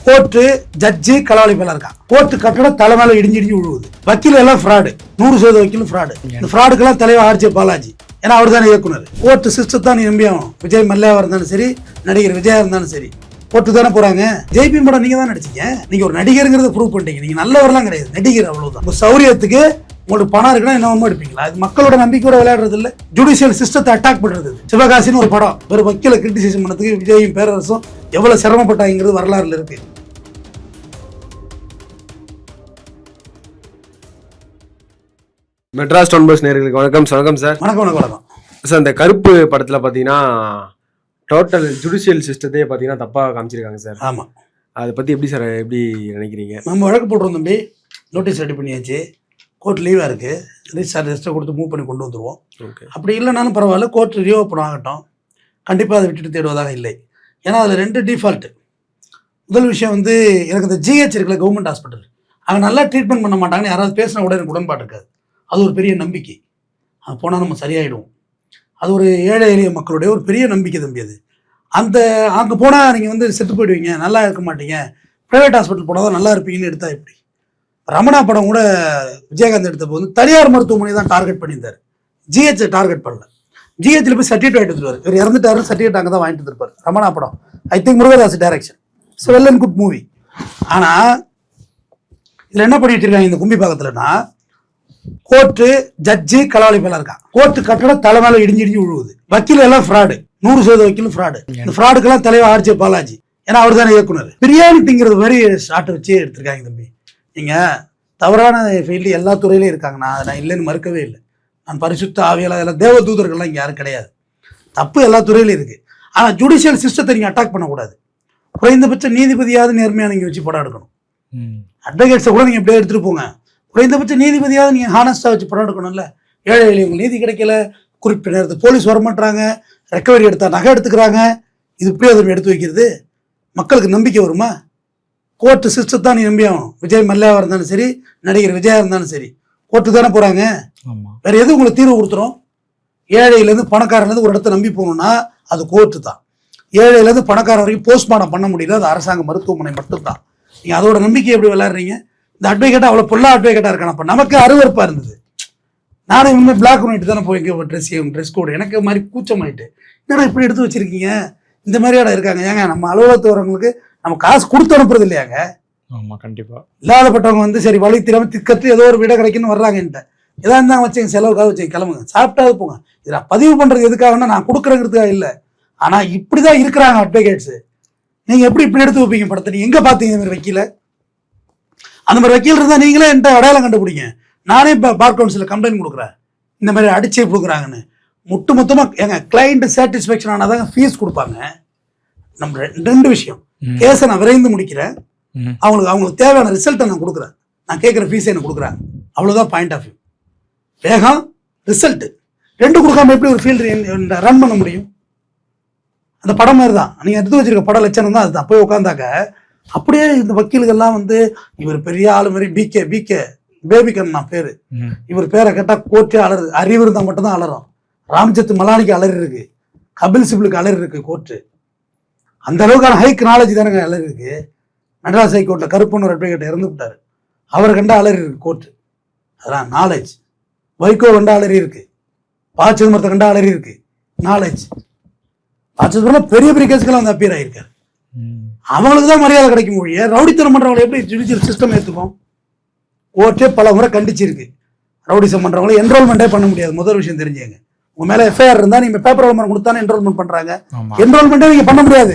Court judge களவாளி மேல இருக்கான். Court கட்டடம் தலை மேல இடிஞ்சு விழுவுது. வக்கீல் எல்லாம் ஃப்ராடு, 100% வக்கீலும் ஃப்ராடு. இந்த ஃப்ராடுக்கெல்லாம் தலைவர் ஆர்ஜே பாலாஜி, ஏன்னா அவர் தானே இயக்குனர். கோர்ட்டு சிஸ்டம் தான் நீ நம்பி ஆகணும். விஜய் மல்லையா இருந்தாலும் சரி, நடிகர் விஜயா இருந்தாலும் சரி, கோர்ட்டு தானே போறாங்க. ஜெய்பி படம் நீங்க தான் நடிச்சீங்க. நீங்க ஒரு நடிகருங்கிறத ப்ரூவ் பண்ணிட்டீங்க. நீங்க நல்லவரெல்லாம் கிடையாது, நடிகர் அவ்வளவுதான். உங்க சௌரியத்துக்கு உங்களுக்கு பணம் இருக்குன்னா என்னவோ எடுப்பீங்களா? அது மக்களோட நம்பிக்கையோட விளையாடுறது இல்ல, ஜுடிஷியல் சிஸ்டத்தை அட்டாக் பண்றது. சிவகாசின்னு ஒரு படம், ஒரு வக்கீல கிரிட்டிசைஸ் பண்ணதுக்கு விஜயும் பேரரசும் எவ்வளவு சிரமப்பட்டாங்கிறது வரலாறுல இருக்கு. மெட்ராஸ் டவுன் பஸ் நேயர்களுக்கு வணக்கம். வணக்கம் சார். வணக்கம் வணக்கம் வணக்கம் சார். இந்த கருப்பு படத்துல பாத்தீங்கன்னா டோட்டல் ஜுடிஷியல் சிஸ்டத்தையே பாத்தீங்கன்னா தப்பா காமிச்சிருக்காங்க சார். ஆமா, அதை பத்தி எப்படி சார் எப்படி நினைக்கிறீங்க? நம்ம வழக்கு போட்டுருவோம் தம்பி, நோட்டீஸ் ரெடி பண்ணியாச்சு. கோர்ட் லீவாக இருக்குது, ரெஜிஸ்டரை கொடுத்து மூவ் பண்ணி கொண்டு வந்துடுவோம். அப்படி இல்லைனாலும் பரவாயில்ல, கோர்ட் ரீஓப்பன் ஆகட்டும். கண்டிப்பாக அதை விட்டுட்டு தேடுவதாக இல்லை. ஏன்னா அதில் 2 டிஃபால்ட்டு. முதல் விஷயம் வந்து, எனக்கு இந்த ஜிஹெச் இருக்குல்ல, கவர்மெண்ட் ஹாஸ்பிட்டல், அங்கே நல்லா ட்ரீட்மெண்ட் பண்ண மாட்டாங்கன்னு யாராவது பேசினா கூட எனக்கு உடன்பாடு இருக்காது. அது ஒரு பெரிய நம்பிக்கை. அங்கே போனால் நம்ம சரியாயிடுவோம். அது ஒரு ஏழை எளிய மக்களுடைய ஒரு பெரிய நம்பிக்கை தம்பி. அது அங்கே போனால் நீங்கள் வந்து செத்து போயிடுவீங்க, நல்லா இருக்க மாட்டீங்க, ப்ரைவேட் ஹாஸ்பிட்டல் போனால் தான் நல்லா இருப்பீங்கன்னு எடுத்தால் எப்படி? ரமணா படம் கூட விஜயகாந்த் எடுத்தப்போ வந்து தனியார் மருத்துவமனை தான் டார்கெட் பண்ணியிருந்தார், ஜிஹெச் டார்கெட் பண்ணல. ஜிஹெச்சில் போய் சர்டிஃபிகேட் வாங்கிட்டு வந்துருவார். இவர் இறந்துட்டாரு, சர்டிஃபிகேட் அங்கே தான் வாங்கிட்டு வந்துருப்பார். ரமணா படம் I think Murugadoss direction, it's well and good movie. ஆனால் இதில் என்ன பண்ணி வச்சிருக்காங்க இந்த கும்பி பாக்கத்துலன்னா, கோர்ட்டு ஜட்ஜு களவாளி மேல இருக்கான். கோர்ட்டு கட்டடம் தலை மேல இடிஞ்சு விழுவுது. வக்கீல் எல்லாம் ஃப்ராடு, 100% வக்கீலும் ஃப்ராடு. இந்த ஃப்ராடுக்கெல்லாம் தலைவர் ஆர்ஜே பாலாஜி, ஏன்னா அவர் தானே இயக்குனர். பிரியாணிங்கிறது மாதிரி ஷார்ட் வச்சு எடுத்திருக்காங்க தம்பி. நீங்கள் தவறான ஃபீல்டு எல்லா துறையிலையும் இருக்காங்க, நான் இல்லைன்னு மறுக்கவே இல்லை. நான் பரிசுத்த ஆவியெல்லாம் எல்லாம் தேவ தூதர்கள்லாம் இங்கே யாரும் கிடையாது. தப்பு எல்லா துறையிலையும் இருக்குது. ஆனால் ஜுடிஷியல் சிஸ்டத்தை நீங்கள் அட்டாக் பண்ணக்கூடாது. குறைந்தபட்ச நீதிபதியாவது நேர்மையாக நீங்கள் வச்சு படம் எடுக்கணும். அட்வொகேட்ஸை கூட நீங்கள் எப்படியே எடுத்துகிட்டு போங்க. குறைந்தபட்ச நீதிபதியாவது நீங்கள் ஹானஸ்ட்டாக வச்சு படம் எடுக்கணும்ல. ஏழை எளியவங்க நீதி கிடைக்கல, குறிப்பிட்ட நேரத்தில் போலீஸ் வரமாட்டாங்க, ரெக்கவரி எடுத்தால் நகை எடுத்துக்கிறாங்க. இது இப்படியே அதை எடுத்து வைக்கிறது மக்களுக்கு நம்பிக்கை வருமா? கோர்ட்டு சிஸ்டம் தான் நீ நம்பி ஆகணும். விஜய் மல்லையா இருந்தாலும் சரி, நடிகர் விஜயா இருந்தாலும் சரி, கோர்ட்டு தானே போகிறாங்க. வேறு எதுவும் உங்களுக்கு தீர்வு கொடுத்துரும்? ஏழையிலேருந்து பணக்காரன்லேருந்து ஒரு இடத்த நம்பி போகணுன்னா அது கோர்ட்டு தான். ஏழையிலேருந்து பணக்காரன் வரைக்கும் போஸ்ட்மார்ட்டம் பண்ண முடியல, அது அரசாங்க மருத்துவமனை மட்டும்தான். நீங்கள் அதோட நம்பிக்கை எப்படி விளையாடுறீங்க? இந்த அட்வொகேட்டாக அவ்வளோ பொல்லா அட்வொகேட்டாக இருக்கான். அப்போ நமக்கு அருவருப்பாக இருந்தது. நானும் இனிமேல் பிளாக் அண்ட் ஒயிட் தானே போய் ட்ரெஸ் கோடு எனக்கு மாதிரி கூச்சமாயிட்டு, என்னடா இப்படி எடுத்து வச்சிருக்கீங்க, இந்த மாதிரியாடா இருக்காங்க. ஏங்க நம்ம அலுவலகத்து வரவங்களுக்கு நம்ம காசு கொடுத்து அனுப்புறது இல்லையாங்க? ஆமா, கண்டிப்பா. இல்லாதப்பட்டவங்க வந்து சரி வழி திறமை திக்கத்து ஏதோ ஒரு வீட கிடைக்குன்னு வர்றாங்கன்ட்ட, ஏதா இருந்தாங்க வச்சுங்க, செலவுக்காக வச்சுங்க, கிளம்புங்க, சாப்பிட்டாது போங்க. இதை பதிவு பண்றது எதுக்காகன்னா நான் கொடுக்குறங்கிறதுக்காக இல்லை. ஆனா இப்படிதான் இருக்கிறாங்க அட்வொகேட்ஸ். நீங்க எப்படி இப்படி எடுத்து வைப்பீங்க படத்தை? நீங்க எங்க பாத்தீங்க இந்த மாதிரி வக்கீல? அந்த மாதிரி வக்கீல் இருந்தா நீங்களே என்கிட்ட அடையாளம் கண்டுபிடிங்க. நானே இப்போ பார் கவுன்சிலில் கம்ப்ளைண்ட் கொடுக்குறேன், இந்த மாதிரி அடிச்சே கொடுக்குறாங்கன்னு. மொத்தமாக எங்க கிளைண்ட் சாட்டிஸ்ஃபேக்ஷன் ஆனாதாங்க ஃபீஸ் கொடுப்பாங்க. நம்ம 2 விஷயம், கேஸை நான் விரைந்து முடிக்கிறேன், அவங்களுக்கு தேவையான ரிசல்ட்டை நான் கொடுக்குறேன், நான் கேட்குற ஃபீஸை எனக்கு கொடுக்குறேன், அவ்வளோதான் பாயிண்ட் ஆஃப் வியூ. வேகம், ரிசல்ட்டு 2 கொடுக்காம எப்படி ஒரு ஃபீல்டு ரன் பண்ண முடியும்? அந்த படம் மாதிரி தான், நீங்கள் எடுத்து வச்சிருக்க படம் லட்சணம் தான் அதுதான். போய் உட்காந்தாக்க அப்படியே இந்த வக்கீல்கள்லாம் வந்து இவர் பெரிய ஆளு மாதிரி பிகே பேபிகன் நான் பேரு, இவர் பேரை கேட்டால் கோர்ட்டே அலறுது. அறிவு இருந்தால் மட்டும்தான் அலறும். ராம்ஜெத் மலானிக்கு அலறி இருக்கு, கபில் சிபிலுக்கு அலறி இருக்கு கோர்ட்டு. அந்த அளவுக்கான ஹைக் நாலேஜ் தானே அலறி இருக்கு. மெட்ராஸ் ஹைகோர்ட்டில் கருப்புன்னு ஒரு அட்வொகேட் இறந்து விட்டாரு, அவரை கண்டா அலறி இருக்கு கோர்ட்டு. அதெல்லாம் நாலேஜ். வைகோ கண்டா அலறி இருக்கு, ப. சிதம்பரத்தை கண்டா அலறி இருக்கு, நாலேஜ். ப. சிதம்பரம் பெரிய பெரிய கேஸுக்கெல்லாம் வந்து அப்பீர் ஆகியிருக்காரு. அவங்களுக்கு தான் மரியாதை கிடைக்கும் மொழியை ரவுடித்தனம் பண்றவங்களை எப்படி ஜுடிஷியல் சிஸ்டம் ஏற்றுக்கும்? கோர்ட்டே பல முறை கண்டிச்சிருக்கு. ரவுடிசம் பண்றவங்களை என்ரோல்மெண்ட்டே பண்ண முடியாது. முதல் விஷயம் தெரிஞ்சுங்க. உங்க மேல எஃப்ஐஆர் இருந்தா நீங்க பேப்பர் விளம்பரம் கொடுத்தானே என்ரோல்மெண்ட் பண்றாங்க. என்ரோல்மெண்ட்டே நீங்க பண்ண முடியாது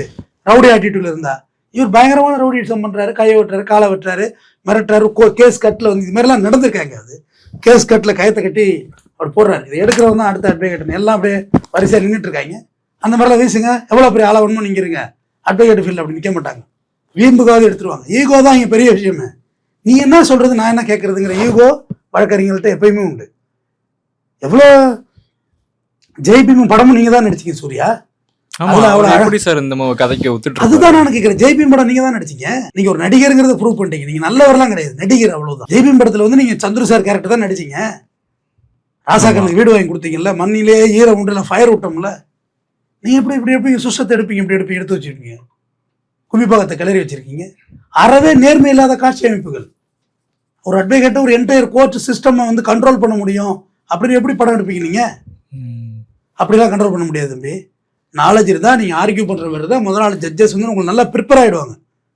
ரவுடி ஆட்டிடியூட்ல இருந்தா. இவர் பயங்கரமான ரவுடிசம் பண்றாரு, கையை வெட்டுறாரு, காலை வெட்டுறாரு, மிரட்டுறாரு. கேஸ் கட்டில் வந்து இது மாதிரிலாம் நடந்திருக்காங்க. அது கேஸ் கட்டில் கயத்தை கட்டி அவர் போடுறாரு. இதை எடுக்கிறவங்க தான் அடுத்த அட்வொகேட் எல்லாம் அப்படியே வரிசையாக நின்றுட்டு இருக்காங்க. அந்த மாதிரிலாம் வீசுங்க, எவ்வளோ பெரிய ஆளை ஒன்றும் நீங்க இருங்க, அட்வொகேட் ஃபீல்டு அப்படி நிற்க மாட்டாங்க. வீம்புக்காவது எடுத்துருவாங்க. ஈகோ தான் இங்கே பெரிய விஷயமே. நீ என்ன சொல்றது, நான் என்ன கேட்கறதுங்கிற ஈகோ வழக்கறிஞர்கள்ட்ட எப்பயுமே உண்டு. எவ்வளோ ஜெய்பீம் படமும் நீங்க தான் நடிச்சீங்க சூர்யா. அதுதான் நான் கேட்கிறேன். ஜெய்பீம் படம் நீங்க தான் நடிச்சீங்க. நீங்க ஒரு நடிகருங்கிறத ப்ரூவ் பண்ணிட்டீங்க. நீங்க நல்லவரெல்லாம் கிடையாது, நடிகர் அவ்வளவுதான். ஜெய்பீம் படத்துல வந்து நீங்க சந்துரு சார் கேரக்டர் தான் நடிச்சீங்க. ராசாக்களுக்கு வீடு வாங்கி கொடுத்தீங்கல்ல, மண்ணிலே ஈர உண்டுல ஃபயர் விட்டோம்ல. நீங்க எப்படி இப்படி எப்படி சுஷத்தை எடுப்பீங்க, இப்படி எடுத்து வச்சிருக்கீங்க, கும்பிப்பாகத்தை கிளறி வச்சிருக்கீங்க. அறவே நேர்மை இல்லாத காட்சி அமைப்புகள். ஒரு அட்வொகேட்டை ஒரு என்டையர் கோர்ட் சிஸ்டம் வந்து கண்ட்ரோல் பண்ண முடியும் அப்படின்னு எப்படி படம் எடுப்பீங்க நீங்கள்? அப்படிலாம் கண்ட்ரோல் பண்ண முடியாது தம்பி. நாலேஜ் இருந்தால் நீங்கள் ஆர்கியூ பண்ணுற மாதிரி தான் முதல் நாள் ஜட்ஜஸ் வந்து உங்களுக்கு நல்லா ப்ரிப்பேர் ஆகிடுவாங்க.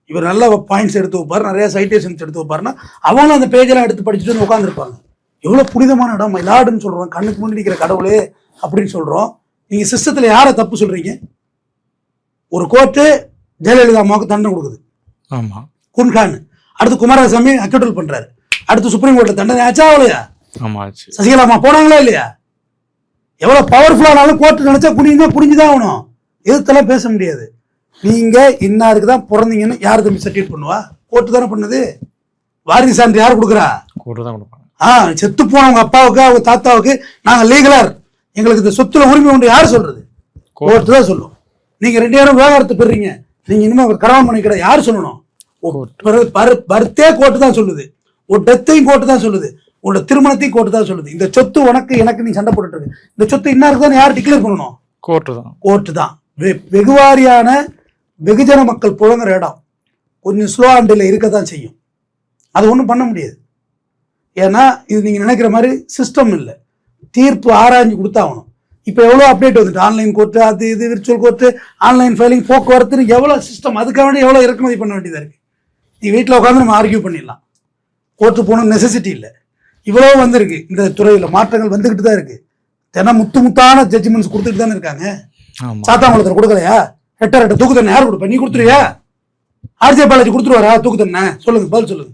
இவர் நல்ல பாயிண்ட்ஸ் எடுத்து வைப்பார், நிறைய சைட்டேஷன்ஸ் எடுத்து வைப்பாருன்னா அவங்களும் அந்த பேஜெல்லாம் எடுத்து படிச்சுட்டு வந்து உட்காந்துருப்பாங்க. எவ்வளோ புனிதமான இடம் மயிலாடுன்னு சொல்கிறோம், கண்ணுக்கு முன்னாடி இருக்கிற கடவுளே அப்படின்னு சொல்கிறோம். நீங்கள் சிஸ்டத்தில் யாரை தப்பு சொல்கிறீங்க? ஒரு கோர்ட்டு ஜெயலலிதா அம்மாவுக்கு தண்டனை கொடுக்குது, ஆமாம், குன்கான். அடுத்து குமாரசாமி அக்யூட்டல் பண்ணுறாரு. அடுத்து சுப்ரீம் கோர்ட்டில் தண்டனை ஆச்சா அவளையா? ஆமாம் ஆச்சு. சசிகலா அம்மா போனாங்களா இல்லையா? எவ்வளோ பவர்ஃபுல்லானாலும் கோர்ட்டு நினச்சா புரிஞ்சுதான் ஆகணும். எதுத்தெல்லாம் பேச முடியாது. நீங்கள் இன்னாருக்கு தான் பிறந்தீங்கன்னு யார் தம்பி சர்டிஃபிகேட் பண்ணுவா? கோர்ட்டு தானே பண்ணுது. வாரிசு சான்று யார் கொடுக்குறா? கோர்ட்டு தான் கொடுப்பாங்க. செத்து போனவங்க அப்பாவுக்கு அவங்க தாத்தாவுக்கு நாங்கள் லீகலர், எங்களுக்கு இந்த சொத்துல உரிமை உண்டு யார் சொல்றது? கோர்ட்டு தான் சொல்லும். நீங்கள் 2 பேரும் விவகாரத்தை பெறீங்க, நீங்கள் இனிமேல் கடவுள் பண்ணிக்கிற யார் சொல்லணும்? பர்த்தே கோர்ட்டு தான் சொல்லுது, ஒரு டெத்தையும் கோர்ட்டு தான் சொல்லுது, உங்களோட திருமணத்தையும் கோர்ட்டு தான் சொல்லுது. இந்த சொத்து உனக்கு எனக்கு நீ சண்டை போட்டுட்டு இருக்கு, இந்த சொத்து இன்னாருக்கு தான் யார் டிக்ளேர் பண்ணணும்? கோர்ட்டு தான். கோர்ட்டு தான். வெகுவாரியான வெகுஜன மக்கள் புழங்குற இடம் கொஞ்சம் ஸ்லோ ஹேண்டில் இருக்க தான் செய்யும். அது ஒன்றும் பண்ண முடியாது. ஏன்னா இது நீங்கள் நினைக்கிற மாதிரி சிஸ்டம் இல்லை, தீர்ப்பு ஆராய்ஞ்சு கொடுத்தாகணும். இப்போ எவ்வளோ அப்டேட் வந்துட்டு, ஆன்லைன் கோர்ட்டு, அது இது விர்ச்சுவல் கோர்ட்டு, ஆன்லைன் ஃபைலிங், போக்குவரத்துன்னு எவ்வளோ சிஸ்டம், அதுக்காக வேண்டி எவ்வளோ இறக்குமதி பண்ண வேண்டியதாக இருக்குது. நீ வீட்டில் உட்காந்து நம்ம ஆர்கியூ பண்ணிடலாம், கோர்ட்டு போகணும்னு நெசசிட்டி இல்லை. இவ்வளோ வந்திருக்கு, இந்த துறையில் மாற்றங்கள் வந்துக்கிட்டு தான் இருக்குது. தினம் முத்தான ஜட்ஜ்மெண்ட்ஸ் கொடுத்துட்டு தானே இருக்காங்க. சாத்தாங்குளத்தில் கொடுக்கலையா? ரெட்ட தூக்கு தண்ணை யார் கொடுப்பா? நீ கொடுத்துருவியா? ஆர்ஜே பாலாஜி கொடுத்துருவாரா தூக்கு தண்ணை? சொல்லுங்க, பதில் சொல்லுங்க.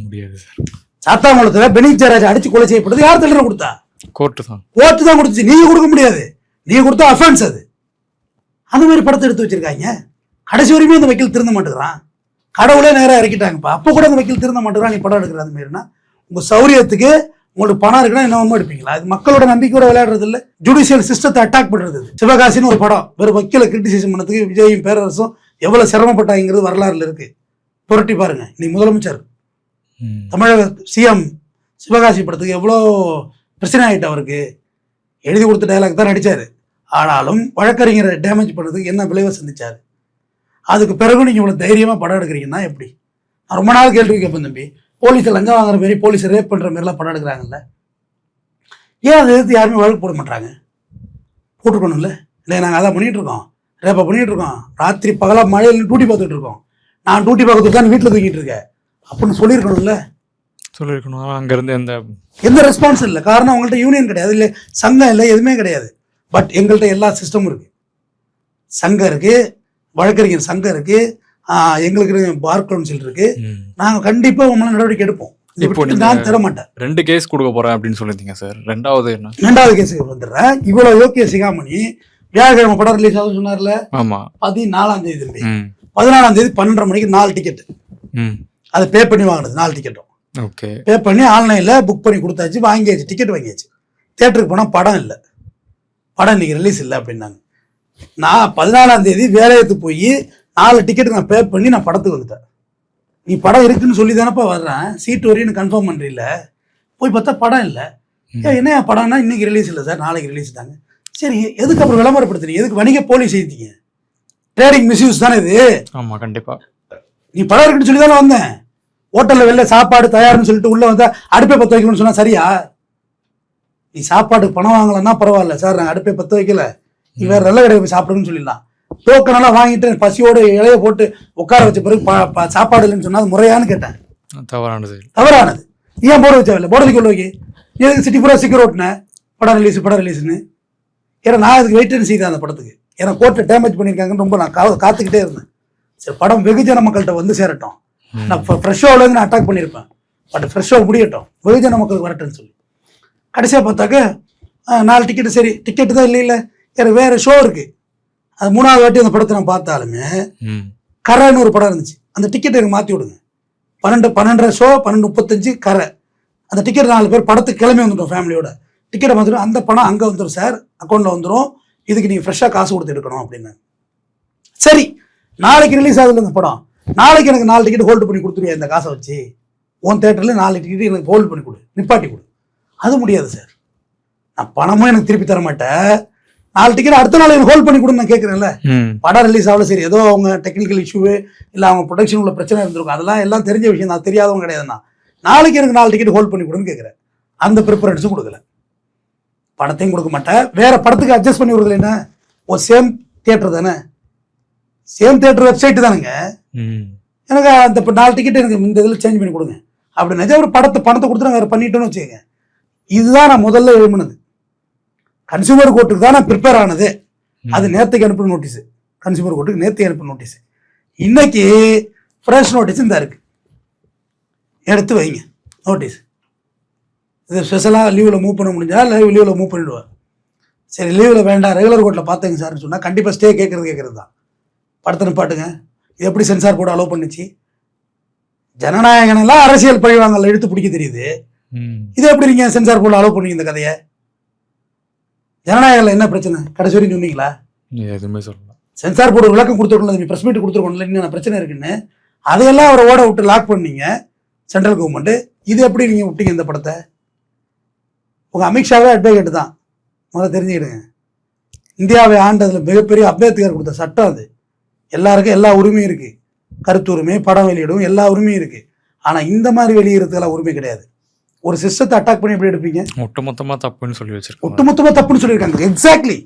முடியாது சார். சாத்தாங்குளத்தில் பெனிக் ஜெயராஜ் அடிச்சு கொலை செய்யப்படுது யார் தண்டனை கொடுத்தா? கோர்ட்டு தான். கோர்ட்டு தான் கொடுத்துச்சு, நீங்க கொடுக்க முடியாது. நீங்க கொடுத்தா அஃபென்ஸ் அது. அந்த மாதிரி படத்தை எடுத்து வச்சிருக்காங்க. கடைசி வரைக்கும் அந்த வக்கீல் திருந்த மாட்டேங்கிறான். கடவுளே நேராக இறக்கிட்டாங்கப்பா, அப்போ கூட அந்த வக்கீல் திருந்த மாட்டேங்கிறான். நீ படம் எடுக்கிற அந்த மாதிரினா உங்க சௌரியத்துக்கு உங்களுக்கு பணம் இருக்குன்னா என்னவோ எடுப்பீங்களா? அது மக்களோட நம்பிக்கையோட விளையாடுறது இல்லை, ஜுடிஷியல் சிஸ்டத்தை அட்டாக் பண்றது. சிவகாசின்னு ஒரு படம் வெறும் வக்கீலை கிரிட்டிசைஸ் பண்ணதுக்கு விஜயும் பேரரசும் எவ்வளவு சிரமப்பட்டாங்கிறது வரலாறுல இருக்கு, புரட்டி பாருங்க. நீ முதலமைச்சர், தமிழக சிஎம், சிவகாசி படத்துக்கு எவ்வளோ பிரச்சனை ஆகிட்டு அவருக்கு. எழுதி கொடுத்த டைலாக் தான் நடித்தார், ஆனாலும் வழக்கறிஞரை டேமேஜ் பண்ணதுக்கு என்ன விளைவை சந்திச்சார். அதுக்கு பிறகு நீங்கள் இவ்வளோ தைரியமாக படம் எடுக்கிறீங்கன்னா எப்படி? நான் ரொம்ப நாள் கேள்வி கேட்பேன் தம்பி. போலீஸை லஞ்சம் வாங்குற மாரி, போலீஸை ரேப் பண்ணுற மாரிலாம் படம் எடுக்கிறாங்கல்ல, ஏன் அதை எதிர்த்து யாருமே வழக்கு போட மாட்டாங்க? போட்டுருக்கணும்ல. இல்லை நாங்கள் அதான் பண்ணிகிட்டு இருக்கோம், ரேப்பை பண்ணிகிட்டு இருக்கோம், ராத்திரி பகலாக மழையில் டியூட்டி பார்த்துட்டு இருக்கோம், நான் டியூட்டி பார்க்கறதுக்கு தான் வீட்டில் தூங்கிட்டு இருக்கேன் அப்படின்னு சொல்லியிருக்கணும்ல. சொல்லியிருக்கணும். அங்கேருந்து எந்த ரெஸ்பான்ஸ் இல்லை. காரணம் அவங்கள்ட்ட யூனியன் கிடையாது, இல்லை சங்கம் இல்லை, எதுவுமே கிடையாது. பட் எங்கள்கிட்ட எல்லா சிஸ்டமும் இருக்குது. சங்கம் இருக்குது, வழக்கறிஞர் சங்கம் இருக்குது, எங்களுக்கு பார் கவுன்சில் இருக்குது. நாங்கள் கண்டிப்பாக உங்களை நடவடிக்கை எடுப்போம். நான் தர மாட்டேன். 2 கேஸ் கொடுக்க போகிறேன் அப்படின்னு சொல்லியிருந்தீங்க சார். ரெண்டாவது கேஸுக்கு வந்துடுறேன். இவ்வளோ யோக்கிய சிகாமணி வியாழக்கிழமை படம் ரிலீஸ் ஆகுதுன்னு சொன்னார்ல. ஆமாம், 14ஆம் தேதி தம்பி. 14ஆம் தேதி 12:30 மணிக்கு 4 டிக்கெட்டு. அதை பே பண்ணி வாங்கினது 4 டிக்கெட்டும். ஓகே, பே பண்ணி ஆன்லைனில் புக் பண்ணி கொடுத்தாச்சு, வாங்கியாச்சு, டிக்கெட் வாங்கியாச்சு. தேட்டருக்கு போனால் படம் இல்லை, படம் இன்னைக்கு ரிலீஸ் இல்லை அப்படின்னாங்க. நான் 14ஆம் தேதி வேலையத்து போய் 4 டிக்கெட்டு நான் பே பண்ணி நான் படத்துக்கு வந்துட்டேன். நீ படம் இருக்குன்னு சொல்லி தானப்பா வர்றேன், சீட்டு வரையும் கன்ஃபார்ம் பண்ணுறீல்ல. போய் பார்த்தா படம் இல்லை. என்ன படம்னா இன்னைக்கு ரிலீஸ் இல்லை சார், நாளைக்கு ரிலீஸ் தாங்க. சரி, எதுக்கு அப்புறம் விளம்பரப்படுத்துறீங்க? எதுக்கு வணிக போலீஸ் செய்தீங்க? ட்ரேடிங் மிஸ்யூஸ் தானே இது. ஆமாம், கண்டிப்பாக. நீ படம் இருக்குன்னு சொல்லி தானே வந்தேன். ஹோட்டலில் வெளில சாப்பாடு தயார்னு சொல்லிட்டு உள்ளே வந்தா அடுப்பை பற்ற வைக்கணும்னு சொன்னால் சரியா? நீ சாப்பாடு பணம் வாங்கலன்னா பரவாயில்ல சார், நாங்கள் அடுப்பை பற்ற வைக்கல, நீ வேறு நல்ல கடையை போய் சாப்பிடுன்னு சொல்லிடலாம். டோக்கனெல்லாம் வாங்கிட்டு பசியோடு இலைய போட்டு உட்கார வச்ச பிறகு சாப்பாடு இல்லைன்னு சொன்னால் முறையானு கேட்டேன். தவறானது. ஏன் போட வச்சவில்லை? போடுறதுக்கு உள்ள வைக்கி. எதுக்கு சிட்டி பூரா சிக்கர் ஓட்டினேன் படம் ரிலீஸ்னு? ஏன்னா நான் அதுக்கு வெயிட் செய்தேன் அந்த படத்துக்கு. ஏன்னா கோர்ட்டை டேமேஜ் பண்ணியிருக்காங்கன்னு ரொம்ப நான் காத்துக்கிட்டே இருந்தேன். சரி, படம் வெகுஜன மக்கள்கிட்ட வந்து சேரட்டும். நான் ஃப்ரெஷ்ஷோவிலேருந்து நான் அட்டாக் பண்ணியிருப்பேன், பட் ஃப்ரெஷ்ஷோ முடியட்டும், வெகுஜன மக்களுக்கு வரட்டும்னு சொல்லி. கடைசியாக பார்த்தாக்க 4 டிக்கெட்டு. சரி, டிக்கெட்டு தான் இல்லை, எனக்கு வேறு ஷோ இருக்குது. அது 3ஆவது வாட்டி அந்த படத்தை நான் பார்த்தாலுமே கரைன்னு ஒரு படம் இருந்துச்சு, அந்த டிக்கெட்டை எனக்கு மாற்றி விடுங்க. 12:30 ஷோ, 12:35 கரை. அந்த டிக்கெட் 4 பேர் படத்துக்கு கிளம்பி வந்துட்டோம் ஃபேமிலியோட. டிக்கெட்டை மாற்றிடும், அந்த பணம் அங்கே வந்துடும் சார், அக்கௌண்ட்டில் வந்துடும், இதுக்கு நீங்கள் ஃப்ரெஷ்ஷாக காசு கொடுத்து எடுக்கணும் அப்படின்னு. சரி, நாளைக்கு ரிலீஸ் ஆகுதுல்ல இந்த படம், நாளைக்கு எனக்கு 4 டிக்கெட் ஹோல்டு பண்ணி கொடுத்துருவியா இந்த காசை வச்சு? உன் தேட்டரில் 4 டிக்கெட் எனக்கு ஹோல்டு பண்ணி கொடு, நிப்பாட்டி கொடு. அது முடியாது சார். நான் பணமும் எனக்கு திருப்பி தர மாட்டேன், 4 டிக்கெட் அடுத்த நாள் எனக்கு ஹோல்ட் பண்ணி கொடுன்னு நான் கேட்குறேன்ல. ம் படம் ரிலீஸ் ஆகல, சரி ஏதோ அவங்க டெக்னிக்கல் இஷ்யூ இல்லை அவங்க ப்ரொடக்ஷன் உள்ள பிரச்சனை இருந்திருக்கும், அதெல்லாம் எல்லாம் தெரிஞ்ச விஷயம் தான், தெரியாதவங்க கிடையாதுண்ணா. நாளைக்கு எனக்கு 4 டிக்கெட் ஹோல்ட் பண்ணி கொடுன்னு கேட்குறேன். அந்த ப்ரிஃபரன்ஸும் கொடுக்கல, படத்தையும் கொடுக்க மாட்டேன். வேற படத்துக்கு அட்ஜஸ்ட் பண்ணி விடுறது என்ன, ஒரு சேம் தியேட்டர் தானே, சேம் தியேட்டர் வெப்சைட் தானுங்க. ம் எனக்கு அந்த 4 டிக்கெட் எனக்கு இந்த இதில் சேஞ்ச் பண்ணி கொடுங்க அப்படி நிஜம் ஒரு பணத்தை கொடுத்து நான் வேறு பண்ணிட்டோன்னு வச்சுக்கோங்க. இதுதான் நான் முதல்ல எழுப்பினது. கன்சியூமர் கோர்ட்டுக்கு தான் நான் ப்ரிப்பேர் ஆனது. அது நேற்றுக்கு அனுப்பின நோட்டீஸு, கன்சியூமர் கோர்ட்டுக்கு நேற்று அனுப்பின நோட்டீஸு. இன்னைக்கு ஃப்ரெஷ் நோட்டீஸ் இந்த இருக்கு, எடுத்து வைங்க நோட்டீஸ். இது ஸ்பெஷலாக லீவில் மூவ் பண்ண முடிஞ்சா லீவில் மூவ் பண்ணிவிடுவேன். சரி லீவில் வேண்டாம் ரெகுலர் கோர்ட்டில் பார்த்தேங்க சார்னு சொன்னால் கண்டிப்பாக ஸ்டே கேட்குறது தான். படத்தை நிப்பாட்டுங்க. இது எப்படி சென்சார் போர்டு அலோவ் பண்ணிச்சு? ஜனநாயகனெல்லாம் அரசியல் பழிவாங்கல எடுத்து பிடிக்க தெரியுது, இது எப்படி நீங்கள் சென்சார் போர்டு அலோவ் பண்ணீங்க? இந்த கதையை ஜனநாயகம் என்ன பிரச்சனை கடைசி வரைக்கும் சொன்னீங்களா? எதுவுமே சொல்லலாம். சென்சார் போர்டு விளக்கம் கொடுத்துருக்கணும், நீ ப்ரெஸ் மீட் கொடுத்துருக்கணும், இன்னும் பிரச்சனை இருக்குன்னு அதையெல்லாம் அவரை ஓட விட்டு லாக் பண்ணீங்க சென்ட்ரல் கவர்மெண்ட்டு. இது எப்படி நீங்கள் விட்டீங்க இந்த படத்தை? உங்கள் அமித்ஷாவே அட்வொகேட் தான், முதல்ல தெரிஞ்சுக்கிடுங்க. இந்தியாவை ஆண்டதில் மிகப்பெரிய அம்பேத்கர் கொடுத்த சட்டம் அது. எல்லாருக்கும் எல்லா உரிமையும் இருக்குது, கருத்து உரிமை, படம் வெளியிடும் எல்லா உரிமையும் இருக்குது. ஆனால் இந்த மாதிரி வெளியிடறதுக்கெல்லாம் உரிமை கிடையாது. ஒரு சிஸ்டத்தை அட்டாக் பண்ணி எப்படி எடுப்பீங்க? ஒட்டுமொத்தமாக தப்புன்னு சொல்லி வச்சிருக்கோம். ஒட்டுமொத்தமாக தப்புன்னு சொல்லியிருக்காங்க. எக்ஸாக்ட்லி.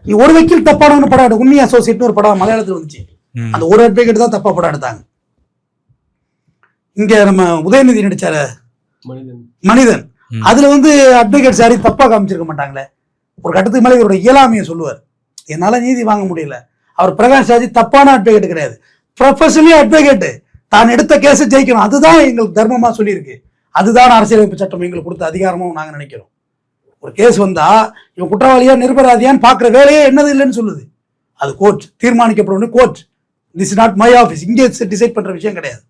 நீ ஒரு வக்கீல் தப்பானவனு படம் எடு, உன்னி அசோசியேட்னு ஒரு படம் மலையாளத்தில் வந்துச்சு, அந்த ஒரு அட்வொகேட் தான் தப்பா படம் எடுத்தாங்க. இங்க நம்ம உதயநிதி நடிச்சார மனிதன், அதுல அட்வொகேட்ஸ் யாரையும் தப்பா காமிச்சிருக்க மாட்டாங்களே. ஒரு கட்டத்துக்கு மேலே இவரோட இயலாமையை சொல்லுவார், என்னால நீதி வாங்க முடியல. அவர் பிரகாஷ் ராஜ் தப்பான அட்வொகேட் கிடையாது, ப்ரொஃபஷனலி அட்வொகேட். தான் எடுத்த கேஸை ஜெயிக்கணும், அதுதான் எங்களுக்கு தர்மமா சொல்லியிருக்கு. அதுதான் அரசியலமைப்பு சட்டம் எங்களுக்கு கொடுத்த அதிகாரமும் நாங்க நினைக்கிறோம். ஒரு கேஸ் வந்தா இவன் குற்றவாளியா நிரபராதியான்னு பாக்குற வேலையே என்னது இல்லைன்னு சொல்லுது. அது கோர்ட் தீர்மானிக்கப்படும். Court, this is not my office, இங்கே டிசைட் பண்ற விஷயம் கிடையாது,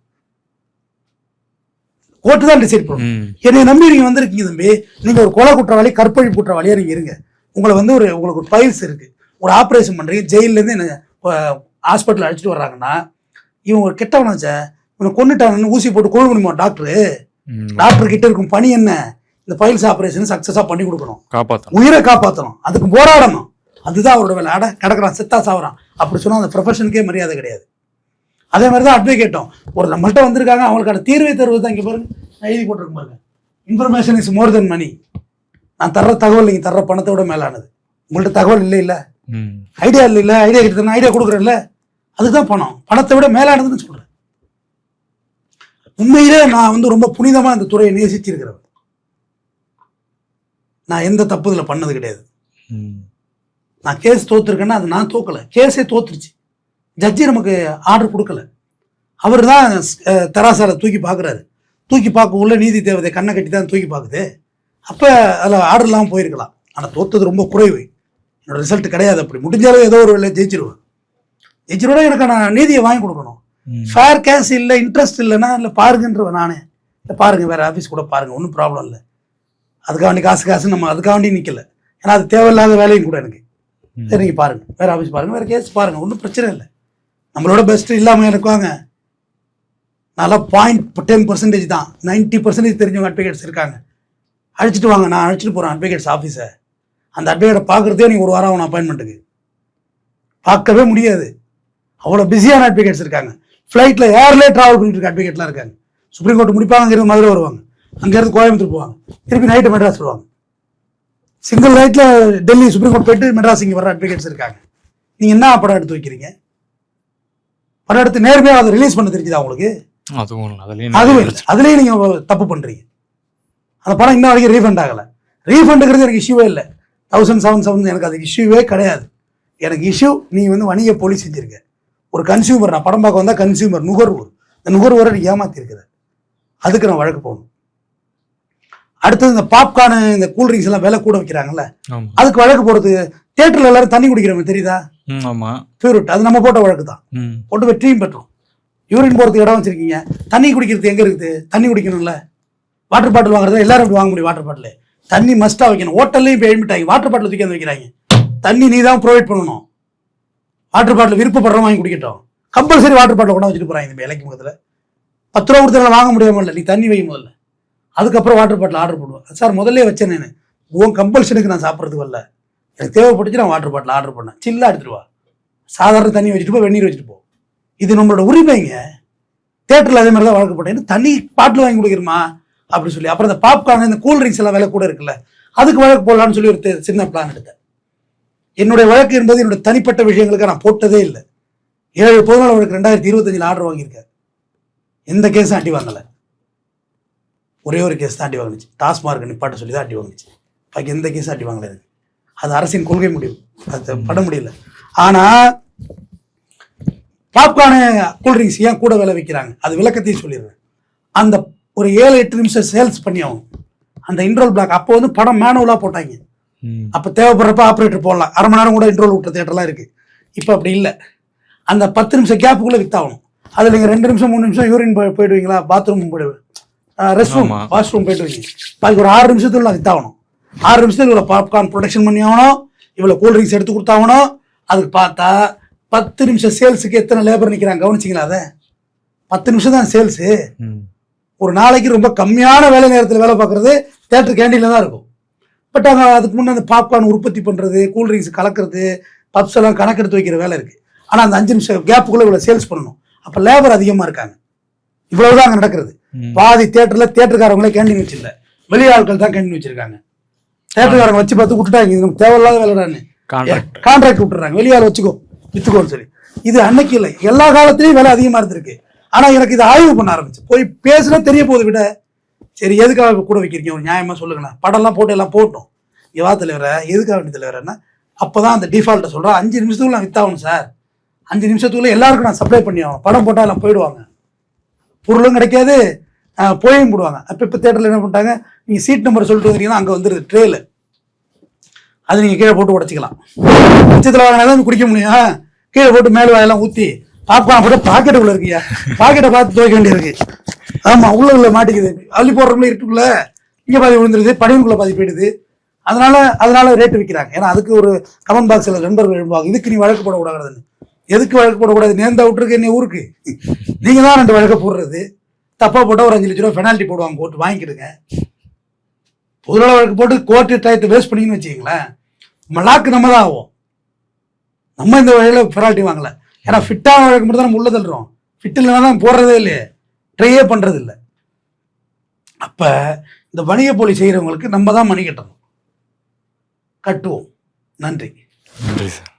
கோர்ட்டு தான் டிசைட் பண்ணும். என்னை நம்பி நீங்க வந்திருக்கீங்க தம்பி, நீங்க ஒரு கொலை குற்றவாளி, கற்பழிப்பு குற்றவாளியா நீங்க இருங்க. உங்களை உங்களுக்கு ஒரு ஃபைல்ஸ் இருக்கு, ஒரு ஆப்ரேஷன் பண்றீங்க, ஜெயிலேருந்து என்ன ஹாஸ்பிட்டல் அழைச்சிட்டு வர்றாங்கன்னா இவன் ஒரு கெட்டவனாச்ச இவனை கொண்டுட்டான்னு ஊசி போட்டு கொள்ள முடியுமா டாக்டரு? டாக்டர் கிட்ட இருக்கும் பணி என்ன? இந்த ஃபைல்ஸ் ஆப்ரேஷன் சக்சஸா பண்ணி கொடுக்கணும், உயிரை காப்பாற்றணும், அதுக்கு போராடணும். அதுதான் அவரோட வேலை. அட கிடக்குறான் செத்தா சாவறான் அப்படி சொன்னா அந்த ப்ரொஃபஷனுக்கே மரியாதை கிடையாது. அதே மாதிரி தான் அட்வொகேட்டும். ஒரு நம்மள்கிட்ட வந்திருக்காங்க, அவங்களுக்கான தீர்வை தருவது தான். இங்கே பாருங்க எழுதி போட்டிருக்க பாருங்க, இன்ஃபர்மேஷன் இஸ் மோர் தென் மணி. நான் தர்ற தகவல் நீங்கள் தர்ற பணத்தை விட மேலானது. உங்கள்கிட்ட தகவல் இல்லை ஐடியா இல்லை, ஐடியா கிட்ட ஐடியா கொடுக்குறேன்ல, அதுதான் பணம், பணத்தை விட மேலானதுன்னு சொல்றேன். உண்மையிலே நான் ரொம்ப புனிதமா இந்த துறையை நேசிச்சிருக்கிறேன். நான் எந்த தப்பு இதில் பண்ணது கிடையாது. நான் கேஸ் தோத்துருக்கேன்னா அது நான் தோக்கல, கேஸே தோத்துருச்சு. ஜட்ஜி நமக்கு ஆர்டர் கொடுக்கல, அவர் தான் தராசால தூக்கி பார்க்குறாரு. தூக்கி பார்க்க உள்ள நீதி தேவதை கண்ணை கட்டி தான் தூக்கி பார்க்குது. அப்போ அதில் ஆர்டர் இல்லாமல் போயிருக்கலாம். ஆனால் தோத்தது ரொம்ப குறைவு, என்னோட ரிசல்ட் கிடையாது. அப்படி முடிஞ்சாலும் ஏதோ ஒரு வேலை ஜெயிச்சிருவேன். எனக்கான நீதியை வாங்கி கொடுக்கணும். ஃபேர் கேஷ் இல்லை, இன்ட்ரெஸ்ட் இல்லைன்னா இல்லை பாருங்கன்றவன் நானே. இல்லை பாருங்க வேற ஆஃபீஸ் கூட பாருங்க, ஒன்றும் ப்ராப்ளம் இல்லை. அதுக்காண்டி காசு நம்ம அதுக்காண்டி நிற்கல, ஏன்னா அது தேவையில்லாத வேலையும் கூட எனக்கு. சரி நீங்கள் பாருங்க, வேற ஆஃபீஸ் பாருங்க, வேற கேஸ் பாருங்க, ஒன்றும் பிரச்சனை இல்லை. நம்மளோட பெஸ்ட் இல்லாமல் இருக்குவாங்க. நல்லா 0.10% தான், 90% தெரிஞ்சவங்க அட்வொகேட்ஸ் இருக்காங்க. அழைச்சிட்டு வாங்க, நான் அழைச்சிட்டு போகிறேன் அட்வொகேட்ஸ் ஆஃபீஸை. அந்த அட்வொகேட்டை பார்க்குறதே நீங்கள் ஒரு வாரம் ஆகணும் அப்பாயின்மெண்ட்டுக்கு, பார்க்கவே முடியாது. அவ்வளோ பிஸியான அட்வொகேட்ஸ் இருக்காங்க. ஃப்ளைட்டில் ஏர்லேயே ட்ராவல் பண்ணிட்டு இருக்க அட்வொகேட்லாம் இருக்காங்க. சுப்ரீம் கோர்ட்டு முடிப்பாங்க, அங்கேருந்து மதுரை வருவாங்க, அங்கேருந்து கோயம்புத்தூர் போவாங்க, திருப்பி நைட்டு மெட்ராஸ் வருவாங்க. சிங்கிள் நைட்டில் டெல்லி சுப்ரீம் கோர்ட் போயிட்டு மெட்ராஸ் இங்கே வர அட்வொகேட்ஸ் இருக்காங்க. நீங்கள் என்ன படம் எடுத்து வைக்கிறீங்க? படம் எடுத்து நேர்மையாக அதை ரிலீஸ் பண்ண தெரிஞ்சுதா உங்களுக்கு? அதுலேயும் நீங்கள் தப்பு பண்ணுறீங்க. அந்த படம் இன்னும் வரைக்கும் ரீஃபண்ட் ஆகலை. ரீஃபண்டுங்கிறது எனக்கு இஷ்யூவே இல்லை. 1077 எனக்கு அது இஷ்யூவே கிடையாது. எனக்கு இஷ்யூ நீ வணிக போலி செஞ்சிருக்க. ஒரு கன்சியூமர், நான் படம் பார்க்க வந்தால் கன்சியூமர், நுகர்வோர், இந்த நுகர்வோரை நீ ஏமாத்திருக்கிற, அதுக்கு நான் வழக்கு போகணும். அடுத்தது இந்த பாப்கார்னு இந்த கூல்ட்ரிங்க்ஸ் எல்லாம் விலை கூட வைக்கிறாங்கல்ல, அதுக்கு வழக்கு போடுறது. தியேட்டர்ல எல்லாரும் தண்ணி குடிக்கிறவங்க தெரியுதா? பியூரிட், அது நம்ம போட்ட வழக்கு தான், போட்டு வெற்றியும் பெற்றோம். யூரின் போகிறதுக்கு இடம் வச்சிருக்கீங்க, தண்ணி குடிக்கிறது எங்கே இருக்குது? தண்ணி குடிக்கணும்ல. வாட்டர் பாட்டில் வாங்குறதா எல்லாரும் இப்படி வாங்க முடியும்? வாட்டர் பாட்டில் தண்ணி மஸ்ட்டாக வைக்கணும். ஹோட்டல்லையும் இப்போ எழுப்பிட்டாங்க, வாட்டர் பாட்டில் தூக்கி வந்து வைக்கிறாங்க. தண்ணி நீ தான் ப்ரொவைட் பண்ணணும். வாட்டர் பாட்டில் விருப்பப்படுறோம் வாங்கி குடிக்கட்டும். கம்பல்சரி வாட்டர் பாட்டில் கூட வச்சுட்டு போகிறாங்க. இந்த இலைக்கு முகத்தில் 10 ரூபா கொடுத்தா வாங்க முடியாமல் இல்லை, நீ தண்ணி வை முதல்ல, அதுக்கப்புறம் வாட்டர் பாட்டில் ஆர்டர் பண்ணுவேன். சார் முதல்ல வச்சேன் நான், உன் கம்பல்ஷனுக்கு நான் சாப்பிட்றதுக்கு வரல, எனக்கு தேவைப்பட்டுச்சு, நான் வாட்டர் பாட்டில் ஆர்டர் பண்ணேன். சில்லாக எடுத்துகிட்டு வா, சாதாரண தண்ணி வச்சுட்டு போ, வெந்நீர் வச்சுட்டு போ. இது நம்மளோட உரிமைங்க. தேட்டரில் அதே மாதிரி தான் வழக்கப்பட்டேன். தண்ணி பாட்டில் வாங்கி கொடுக்குறமா அப்படி சொல்லி. அப்புறம் இந்த பாப்கார்ன், இந்த கூல் ட்ரிங்க்ஸ் எல்லாம் விலை கூட இருக்குல்ல, அதுக்கு வழக்கு போடலான்னு சொல்லி ஒரு சின்ன பிளான் எடுத்தேன். என்னுடைய வழக்கு என்பது என்னுடைய தனிப்பட்ட விஷயங்களுக்கு நான் போட்டதே இல்லை. 7 பொதுநல வழக்கு 2025 ஆர்டர் வாங்கியிருக்கேன். எந்த கேஸும் அடி வாங்கலை. ஒரே ஒரு கேஸ் தான் அடி வாங்கிச்சு. டாஸ்மார்க் நிப்பாட்ட சொல்லி தான் அடி வாங்கிச்சு. பாக்கி எந்த கேஸும் அடி வாங்கலை. அது அரசின் கொள்கை முடிவு, அது பட முடியல. ஆனால் பாப்கார்னு கூல்ட்ரிங்க்ஸ் ஏன் கூட விலை வைக்கிறாங்க, அது விளக்கத்தையும் சொல்லிடுறேன். அந்த ஒரு 7-8 நிமிஷம் சேல்ஸ் பண்ணி ஆகும். அந்த இன்ட்ரோல் பிளாக் அப்போ வந்து படம் மேனுவலாக போட்டாங்க. அப்போ தேவைப்படுறப்ப ஆப்ரேட்டர் போடலாம், அரை மணி நேரம் கூட இன்ட்ரோல் விட்ட தேட்டர்லாம் இருக்குது. இப்போ அப்படி இல்லை. அந்த 10 நிமிஷம் கேப்புக்குள்ளே வித்தாகணும். அதில் நீங்கள் 2 நிமிஷம் 3 நிமிஷம் யூரின் போயிடுவீங்களா, பாத்ரூம் போயிடுவேன், ரெஸ்ட் ரூம் வாஷ்ரூம் போயிடுவீங்க, பாக்கி ஒரு 6 நிமிஷத்துல வித்தாகணும். 6 நிமிஷத்துல இவ்வளோ பாப்கார்ன் ப்ரொடக்ஷன் பண்ணி ஆகணும், இவ்வளோ கூல்ட்ரிங்க்ஸ் எடுத்து கொடுத்தாகணும். அதுக்கு பார்த்தா 10 நிமிஷம் சேல்ஸுக்கு எத்தனை லேபர் நிற்கிறாங்க கவனிச்சிங்களா? அதை 10 நிமிஷம் தான் சேல்ஸு. ஒரு நாளைக்கு ரொம்ப கம்மியான வேலை நேரத்தில் வேலை பார்க்குறது தேட்டர் கேண்டீனில் தான் இருக்கும். பட் அங்கே அதுக்கு முன்னே அந்த பாப்கார்ன் உற்பத்தி பண்ணுறது, கூல்ட்ரிங்க்ஸ் கலக்கிறது, பப்ஸ் எல்லாம் கணக்கெடுத்து வைக்கிற வேலை இருக்குது. ஆனால் அந்த 5 நிமிஷம் கேப்புக்குள்ளே இவ்வளோ சேல்ஸ் பண்ணணும். அப்போ லேபர் அதிகமாக இருக்காங்க. இவ்வளவுதான் அங்கே நடக்கிறது. பாதி தேட்டரில் தேட்டருக்காரங்களே கேண்டீன் வச்சில்ல, வெளி ஆட்கள் தான் கேண்டீன் வச்சிருக்காங்க. தேட்டருக்காரங்க வச்சு பார்த்து விட்டுட்டாங்க, இது நமக்கு தேவையில்லாத வேலைடான்னு கான்ட்ராக்ட் விட்டுறாங்க, வெளியால் வச்சுக்கோ வித்துக்கோன்னு சொல்லி. இது அன்னைக்கு இல்லை, எல்லா காலத்திலையும் விலை அதிகமாக இருந்திருக்கு. ஆனால் எனக்கு இது ஆய்வு பண்ண ஆரம்பிச்சு, போய் பேசுனா தெரிய போகுது விட. சரி, எதுக்காக கூட வைக்கிறீங்க, ஒரு நியாயமாக சொல்லுங்கண்ணா. படம்லாம் போட்டு எல்லாம் போட்டோம். எவா தலைவர எதுக்காக வேண்டிய தலைவரன்னா, அப்போ தான் அந்த டிஃபால்ட்டை சொல்கிறேன். 5 நிமிஷத்துக்குள்ள நான் வித்தாகணும் சார், 5 நிமிஷத்துக்குள்ள எல்லாருக்கும் நான் சப்ளை பண்ணி ஆகணும். படம் போட்டால் எல்லாம் போயிடுவாங்க, பொருளும் கிடைக்காது, போயும் போடுவாங்க. அப்போ இப்போ தேட்டரில் என்ன பண்ணிட்டாங்க, நீங்கள் சீட் நம்பர் சொல்லிட்டு வந்தீங்கன்னா அங்கே வந்துடுது ட்ரேயில், அது நீங்கள் கீழே போட்டு உடச்சிக்கலாம். பட்சத்தில் வாங்கினா குடிக்க முடியும். கீழே போட்டு மேலே வாயெல்லாம் ஊற்றி பாப்கார்ன் போட்டு பாக்கெட்டுக்குள்ளே இருக்கியா, பாக்கெட்டை பார்த்து துவைக்க வேண்டியிருக்கு. ஆமாம், உள்ள மாட்டிக்குது. அள்ளி போடுறவங்களே இருக்குள்ள இங்கே பாதி விழுந்துருது, பனியனுக்குள்ளே பாதி போயிடுது. அதனால ரேட்டு விற்கிறாங்க. ஏன்னா அதுக்கு ஒரு கமெண்ட் பாக்ஸில் நண்பர்கள் எழுப்புவாங்க, இதுக்கு நீ வழக்கு போடக்கூடாதுன்னு. எதுக்கு வழக்கு போடக்கூடாது, நேர்ந்தா விட்டுருக்கு என்ன ஊருக்கு, நீங்கள் தான் 2 வழக்கை போடுறது. தப்பாக போட்டால் ஒரு 5 லட்ச ரூபா பெனால்ட்டி போடுவாங்க, போட்டு வாங்கிக்கிடுங்க. பொதுநல வழக்கு போட்டு கோர்ட்டு டயத்தை வேஸ்ட் பண்ணிங்கன்னு வச்சுக்கிங்களேன், மலாக்கு நம்ம தான் ஆகும். நம்ம இந்த வழியில் பெனால்ட்டி வாங்கலை. ஏன்னா ஃபிட்டான வழக்கு மட்டும் தான் நம்ம உள்ள தள்ளுறோம், ஃபிட் இல்லைன்னா தான் போடுறதே இல்லையே, ட்ரையே பண்ணுறது இல்லை. அப்போ இந்த வணிக போலி செய்கிறவங்களுக்கு நம்ம தான் மணி கட்டணும், கட்டுவோம். நன்றி. நன்றி சார்.